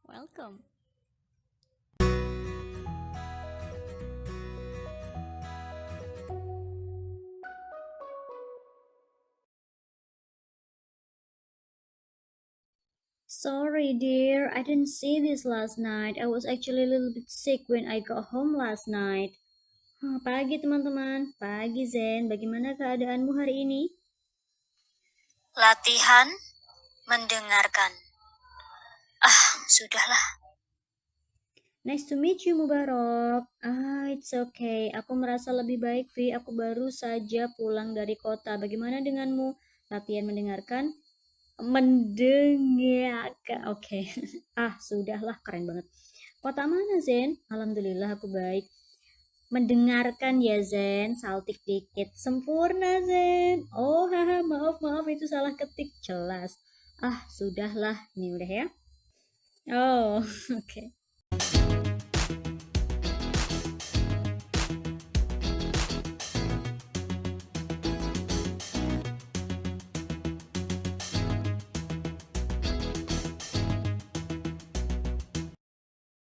Welcome. Sorry, dear, I didn't see this last night. I was actually a little bit sick when I got home last night. Pagi, teman-teman. Pagi, Zen. Bagaimana keadaanmu hari ini? Latihan, mendengarkan. Sudahlah. Nice to meet you, Mubarak. It's okay. Aku merasa lebih baik, Vi. Aku baru saja pulang dari kota. Bagaimana denganmu? Latihan mendengarkan? Mendengarkan. Oke. Sudahlah. Keren banget. Kota mana, Zen? Alhamdulillah, aku baik. Mendengarkan ya, Zen. Saltik dikit. Sempurna, Zen. Oh, haha, maaf, itu salah ketik. Jelas. Sudahlah. Ini udah ya. Oh, oke.